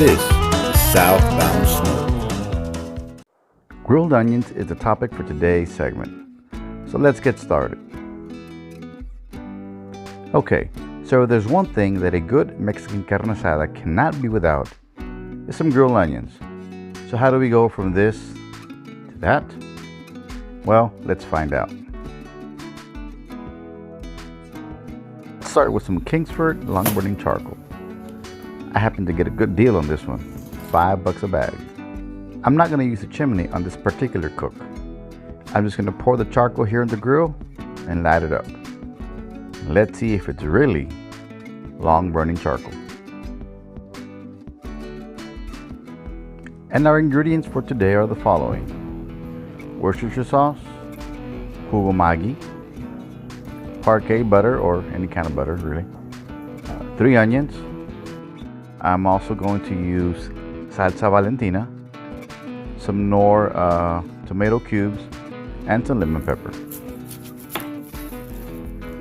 This is Southbound Smoke. Grilled onions is the topic for today's segment. So let's get started. Okay, so there's one thing that a good Mexican carne asada cannot be without is some grilled onions. So how do we go from this to that? Well, let's find out. Let's start with some Kingsford long burning charcoal. I happen to get a good deal on this one, $5 a bag. I'm not going to use a chimney on this particular cook. I'm just going to pour the charcoal here in the grill and light it up. Let's see if it's really long burning charcoal. And our ingredients for today are the following: Worcestershire sauce, jugo maggi, parquet butter or any kind of butter really, 3 onions. I'm also going to use salsa valentina, some Knorr tomato cubes, and some lemon pepper.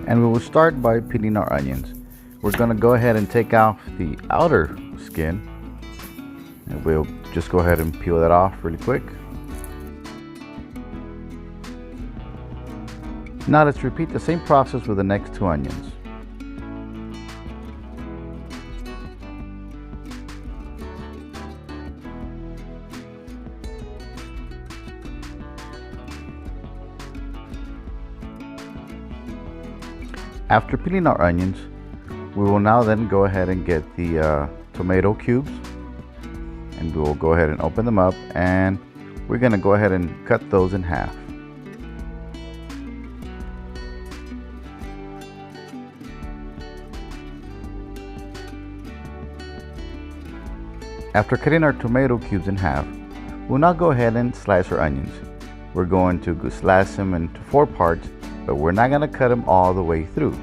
And we will start by peeling our onions. We're going to go ahead and take off the outer skin, and we'll just go ahead and peel that off really quick. Now let's repeat the same process with the next 2 onions. After peeling our onions, we will now then go ahead and get the tomato cubes, and we will go ahead and open them up, and we're going to go ahead and cut those in half. After cutting our tomato cubes in half, we'll now go ahead and slice our onions. We're going to slice them into 4 parts, but we're not going to cut them all the way through.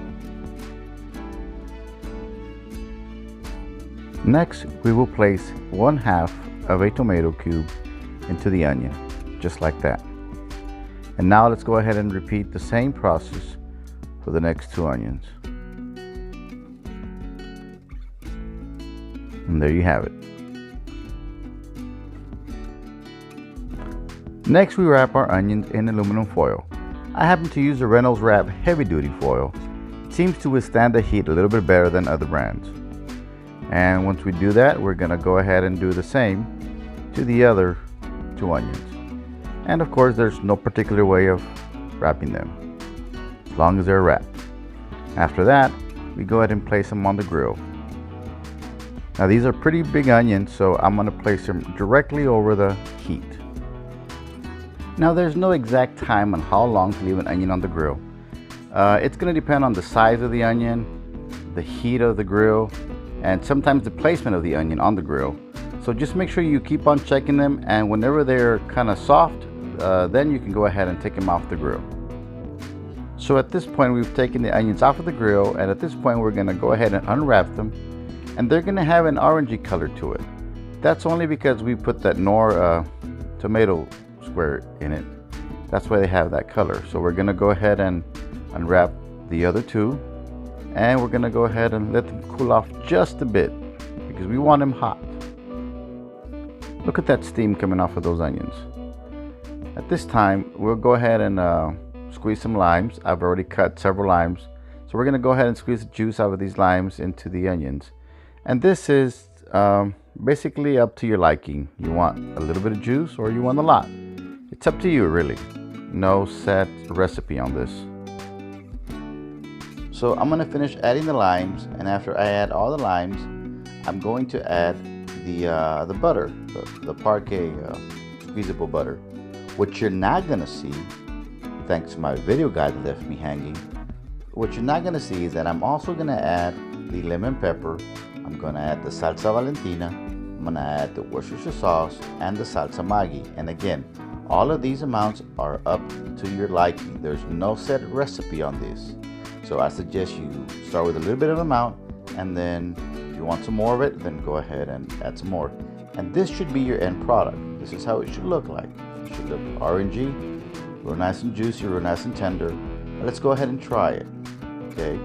Next, we will place 1/2 of a tomato cube into the onion, just like that. And now let's go ahead and repeat the same process for the next 2 onions. And there you have it. Next, we wrap our onions in aluminum foil. I happen to use the Reynolds Wrap heavy duty foil. It seems to withstand the heat a little bit better than other brands. And once we do that, we're going to go ahead and do the same to the other 2 onions. And of course, there's no particular way of wrapping them, as long as they're wrapped. After that, we go ahead and place them on the grill. Now these are pretty big onions, so I'm going to place them directly over the heat. Now there's no exact time on how long to leave an onion on the grill. It's going to depend on the size of the onion, the heat of the grill, and sometimes the placement of the onion on the grill. So just make sure you keep on checking them, and whenever they're kind of soft, then you can go ahead and take them off the grill. So at this point, we've taken the onions off of the grill, and at this point we're going to go ahead and unwrap them, and they're going to have an orangey color to it. That's only because we put that Knorr tomato square in it. That's why they have that color. So we're going to go ahead and unwrap the other 2, and we're going to go ahead and let them cool off just a bit because we want them hot. Look at that steam coming off of those onions. At this time, we'll go ahead and squeeze some limes. I've already cut several limes, so we're going to go ahead and squeeze the juice out of these limes into the onions. And this is basically up to your liking. You want a little bit of juice or you want a lot. It's up to you, really. No set recipe on this. So I'm going to finish adding the limes, and after I add all the limes, I'm going to add the butter, the parquet squeezable butter. What you're not going to see, thanks to my video guide that left me hanging, what you're not going to see is that I'm also going to add the lemon pepper, I'm going to add the salsa valentina, I'm going to add the Worcestershire sauce, and the salsa maggi. And again, all of these amounts are up to your liking. There's no set recipe on this. So I suggest you start with a little bit of amount, and then if you want some more of it, then go ahead and add some more. And this should be your end product. This is how it should look like. It should look orangey, real nice and juicy, real nice and tender. Let's go ahead and try it. Okay,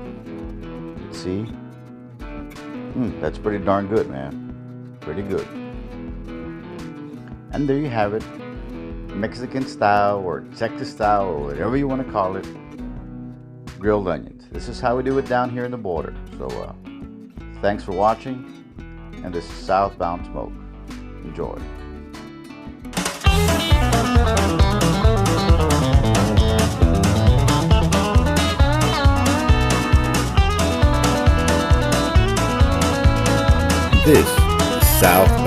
let's see. That's pretty darn good, man. pretty good. And there you have it, Mexican style or Texas style or whatever you want to call it, grilled onions. This is how we do it down here in the border. So thanks for watching, and this is Southbound Smoke. Enjoy. This is Southbound